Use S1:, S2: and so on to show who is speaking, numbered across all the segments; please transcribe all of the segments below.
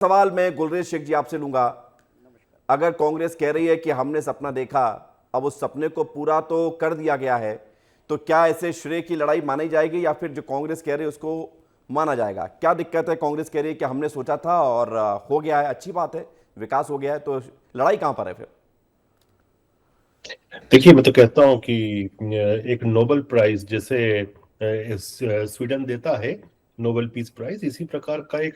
S1: सवाल मैं गुलरेज शेख जी आपसे लूंगा। अगर कांग्रेस कह रही है कि हमने सपना देखा, अब उस सपने को पूरा तो कर दिया गया है, तो क्या ऐसे श्रेय की लड़ाई मानी जाएगी या फिर जो कांग्रेस कह रही है उसको माना जाएगा? क्या दिक्कत है? कांग्रेस कह रही है कि हमने सोचा था और हो गया है, अच्छी बात है, विकास हो गया है, तो लड़ाई कहां पर है फिर?
S2: देखिए, मैं तो कहता हूँ कि एक नोबेल प्राइज जैसे स्वीडन देता है, नोबेल पीस प्राइज, इसी प्रकार का एक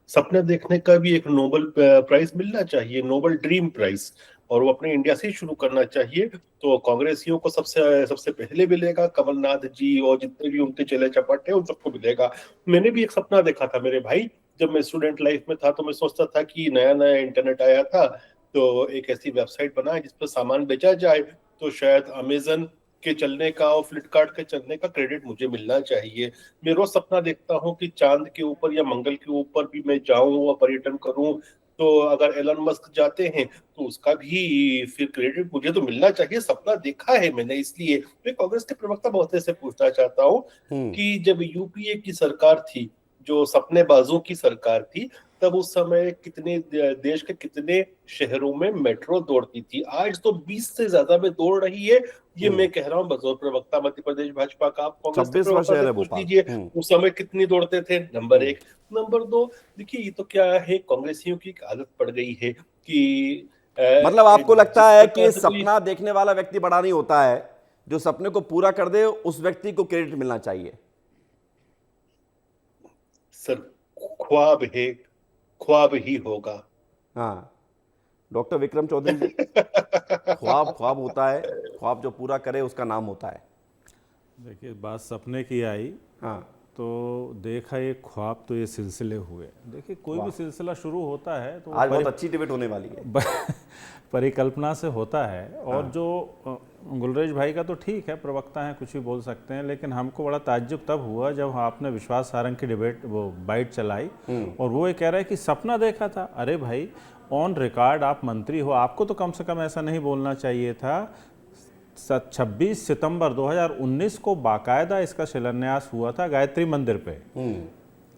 S2: सपने देखने का भी एक नोबेल प्राइज मिलना चाहिए, नोबेल ड्रीम प्राइज। और वो अपने इंडिया से ही शुरू करना चाहिए। तो कांग्रेसियों को सबसे सबसे पहले मिलेगा, कमलनाथ जी और जितने भी उनके चेले चपाटे हैं उन सबको मिलेगा। मैंने भी एक सपना देखा था मेरे भाई। जब मैं स्टूडेंट लाइफ में था तो मैं सोचता था कि नया नया इंटरनेट आया था, तो एक ऐसी वेबसाइट बनाए जिस पर सामान बेचा जाए, तो शायद अमेजन के चलने का और फ्लिपकार्ट के चलने का क्रेडिट मुझे मिलना चाहिए। मैं रोज सपना देखता हूँ कि चांद के ऊपर या मंगल के ऊपर भी मैं जाऊं और पर्यटन करूं। तो अगर एलन मस्क जाते हैं तो उसका भी फिर क्रेडिट मुझे तो मिलना चाहिए। सपना देखा है मैंने, इसलिए मैं कांग्रेस के प्रवक्ता महोदय से पूछना चाहता हूँ
S1: हम्म।
S2: कि जब यूपीए की सरकार थी, जो सपनेबाजों की सरकार थी, तब उस समय कितने देश के कितने शहरों में मेट्रो दौड़ती थी? आज तो 20 से ज्यादा में दौड़ रही है। ये
S1: हम्म।
S2: मैं कह रहा हूँ बतौर प्रवक्ता मध्य प्रदेश भाजपा का। आप कांग्रेस के
S1: 26वां
S2: प्रवक्ता से
S1: शहर है
S2: पूछ
S1: भोपाल।
S2: लीजिए
S1: हम्म।
S2: उस समय कितनी दौड़ते थे। नंबर
S1: हम्म।
S2: एक। नंबर दो, देखिए ये तो क्या है, कांग्रेसियों की एक आदत पड़ गई है कि
S1: मतलब आपको लगता
S2: जिस
S1: है
S2: प्रकार
S1: कि
S2: से कोई
S1: सपना देखने वाला व्यक्ति बड़ा नहीं होता है, जो सपने को पूरा कर दे उस व्यक्ति को क्रेडिट मिलना चाहिए?
S2: सर, ख्वाब है, ख्वाब ही होगा।
S1: हाँ, डॉक्टर विक्रम चौधरी जी, ख्वाब ख्वाब होता है, ख्वाब जो पूरा करे उसका नाम होता है।
S3: देखिए, बात सपने की आई
S1: हाँ।
S3: तो देखा एक ख्वाब तो ये सिलसिले हुए। देखिए, कोई भी
S1: वाह,
S3: सिलसिला शुरू होता है तो वो
S1: आज बहुत अच्छी डिबेट होने वाली है।
S3: परिकल्पना से होता है। और
S1: हाँ।
S3: जो गुलरेज भाई का तो ठीक है, प्रवक्ता हैं, कुछ भी बोल सकते हैं, लेकिन हमको बड़ा ताज्जुब तब हुआ जब आपने विश्वास सारंग की डिबेट वो बाइट चलाई और वो ये कह रहा है कि सपना देखा था। अरे भाई, ऑन रिकॉर्ड आप मंत्री हो, आपको तो कम से कम ऐसा नहीं बोलना चाहिए था। 26 सितंबर 2019 को बाकायदा इसका शिलान्यास हुआ था गायत्री मंदिर पे।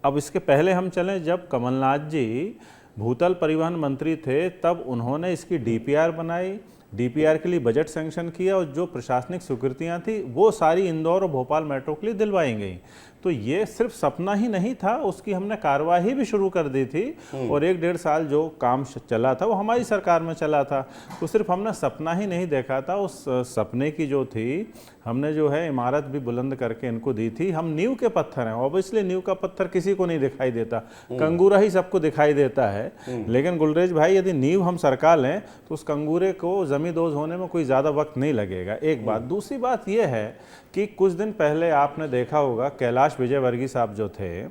S3: अब इसके पहले हम चलें, जब कमलनाथ जी भूतल परिवहन मंत्री थे तब उन्होंने इसकी डीपीआर बनाई, डीपीआर के लिए बजट सैंक्शन किया और जो प्रशासनिक स्वीकृतियां थी वो सारी इंदौर और भोपाल मेट्रो के लिए दिलवाई गई। तो ये सिर्फ सपना ही नहीं था, उसकी हमने कार्यवाही भी शुरू कर दी थी और 1-1.5 साल जो काम चला था वो हमारी सरकार में चला था। तो सिर्फ हमने सपना ही नहीं देखा था, उस सपने की जो थी हमने जो है इमारत भी बुलंद करके इनको दी थी। हम नींव के पत्थर हैं, ऑब्वियसली नींव का पत्थर किसी को नहीं दिखाई देता, कंगूरा ही सबको दिखाई देता है। लेकिन गुलरेज भाई, यदि नींव हम सरकार लें तो उस कंगूरे को जमींदोज होने में कोई ज़्यादा वक्त नहीं लगेगा, एक बात। दूसरी बात यह है कि कुछ दिन पहले आपने देखा होगा कैलाश विजयवर्गीय साहब जो थे,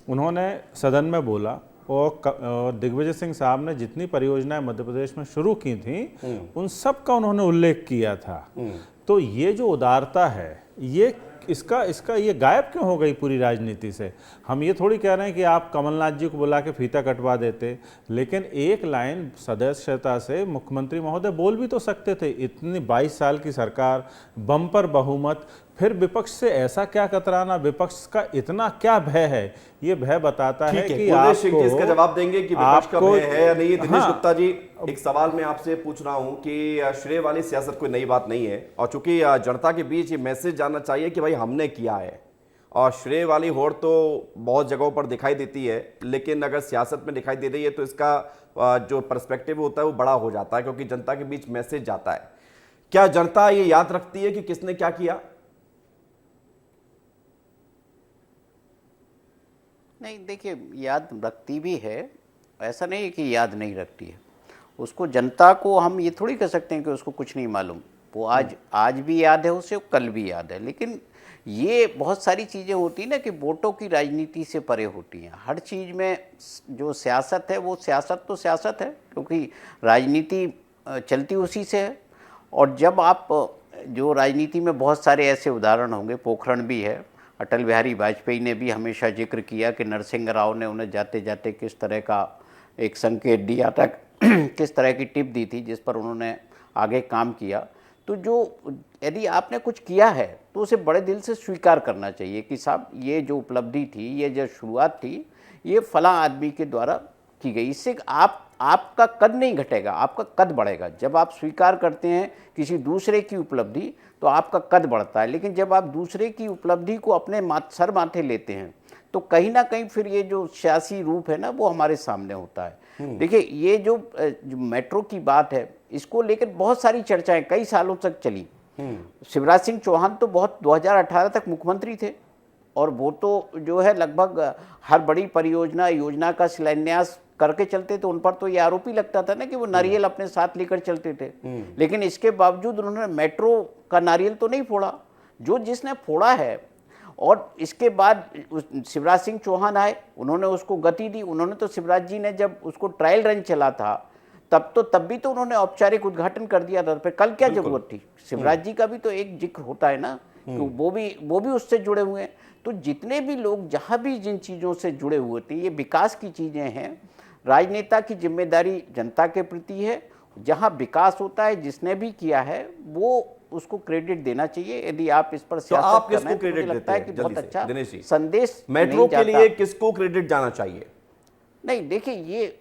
S3: उन्होंने सदन में बोला और दिग्विजय सिंह साहब ने जितनी परियोजनाएं मध्य प्रदेश में शुरू की थी उन सब का उन्होंने उल्लेख किया था। तो ये जो उदारता है, ये इसका ये गायब क्यों हो गई पूरी राजनीति से? हम ये थोड़ी कह रहे हैं कि आप कमलनाथ जी को बुला के फीता कटवा देते, लेकिन एक लाइन सदस्यता से मुख्यमंत्री महोदय बोल भी तो सकते थे। इतनी 22 साल की सरकार, बम्पर बहुमत, फिर विपक्ष से ऐसा क्या कतराना, विपक्ष का इतना क्या भय है? ये भय बताता है
S1: ठीक है,
S3: कि
S1: कुलदीप सिंह जी इसका
S3: आपको
S1: जवाब देंगे कि विपक्ष का भय है या नहीं। दिनेश
S3: हाँ,
S1: गुप्ता जी, एक सवाल मैं आपसे पूछ रहा हूं कि श्रेय वाली सियासत कोई नई बात नहीं है, और चूंकि जनता के बीच ये मैसेज जाना चाहिए कि भाई हमने किया है, और श्रेय वाली होड़ तो बहुत जगहों पर दिखाई देती है, लेकिन अगर सियासत में दिखाई दे रही है तो इसका जो पर्सपेक्टिव होता है वो बड़ा हो जाता है, क्योंकि जनता के बीच मैसेज जाता है। क्या जनता ये याद रखती है कि किसने क्या किया?
S4: नहीं, देखिए, याद रखती भी है, ऐसा नहीं है कि याद नहीं रखती है। उसको, जनता को हम ये थोड़ी कह सकते हैं कि उसको कुछ नहीं मालूम। वो आज भी याद है उसे, कल भी याद है। लेकिन ये बहुत सारी चीज़ें होती हैं ना कि वोटों की राजनीति से परे होती हैं। हर चीज़ में जो सियासत है वो सियासत तो सियासत है, क्योंकि राजनीति चलती उसी से है। और जब आप, जो राजनीति में बहुत सारे ऐसे उदाहरण होंगे, पोखरण भी है, अटल बिहारी वाजपेयी ने भी हमेशा जिक्र किया कि नरसिंह राव ने उन्हें जाते जाते किस तरह का एक संकेत दिया था, किस तरह की टिप दी थी जिस पर उन्होंने आगे काम किया। तो जो, यदि आपने कुछ किया है तो उसे बड़े दिल से स्वीकार करना चाहिए कि साहब, ये जो उपलब्धि थी, ये जो शुरुआत थी, ये फलां आदमी के द्वारा की गई। इससे आपका कद नहीं घटेगा, आपका कद बढ़ेगा। जब आप स्वीकार करते हैं किसी दूसरे की उपलब्धि तो आपका कद बढ़ता है, लेकिन जब आप दूसरे की उपलब्धि को अपने सर माथे लेते हैं तो कहीं ना कहीं फिर ये जो सियासी रूप है ना वो हमारे सामने होता है। देखिए ये जो मेट्रो की बात है इसको लेकर बहुत सारी चर्चाएं कई सालों तक चली। शिवराज सिंह चौहान तो बहुत 2018 तक मुख्यमंत्री थे और वो तो जो है लगभग हर बड़ी परियोजना योजना का शिलान्यास करके चलते थे। उन पर तो ये आरोप ही लगता था ना कि वो नारियल अपने साथ लेकर चलते थे, लेकिन इसके बावजूद उन्होंने मेट्रो का नारियल तो नहीं फोड़ा। जो जिसने फोड़ा है, और इसके बाद शिवराज सिंह चौहान आए, उन्होंने उसको गति दी। उन्होंने तो शिवराज जी ने जब उसको ट्रायल रन चला था तब भी तो उन्होंने औपचारिक उद्घाटन कर दिया था। फिर कल क्या जरूरत थी? शिवराज जी का भी तो एक जिक्र होता है ना कि वो भी उससे जुड़े हुए हैं। तो जितने भी लोग जहाँ भी जिन चीज़ों से जुड़े हुए थे, ये विकास की चीज़ें हैं। राजनेता की जिम्मेदारी जनता के प्रति है। जहाँ विकास होता है जिसने भी किया है वो उसको क्रेडिट देना चाहिए। यदि आप इस पर
S1: तो
S4: सियासत
S1: आप
S4: कर रहे
S1: किसको
S4: हैं तो मुझे
S1: क्रेडिट
S4: लगता
S1: देते
S4: है कि
S1: हैं
S4: बहुत
S1: जल्दी से,
S4: अच्छा
S1: दिनेश जी?
S4: संदेश
S1: मेट्रो
S4: नहीं
S1: के
S4: जाता।
S1: लिए किसको क्रेडिट जाना चाहिए?
S4: नहीं देखिए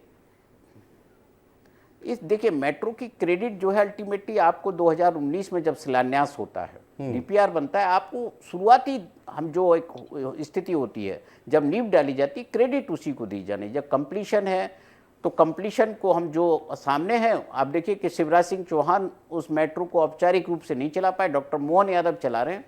S4: देखिए मेट्रो की क्रेडिट जो है अल्टीमेटली आपको 2019 में जब शिलान्यास होता है, डीपीआर बनता है, आपको शुरुआती हम जो एक स्थिति होती है जब नींव डाली जाती है क्रेडिट उसी को दी जानी। जब कंप्लीशन है तो कंप्लीशन को हम जो सामने हैं, आप देखिए कि शिवराज सिंह चौहान उस मेट्रो को औपचारिक रूप से नहीं चला पाए, डॉक्टर मोहन यादव चला रहे हैं।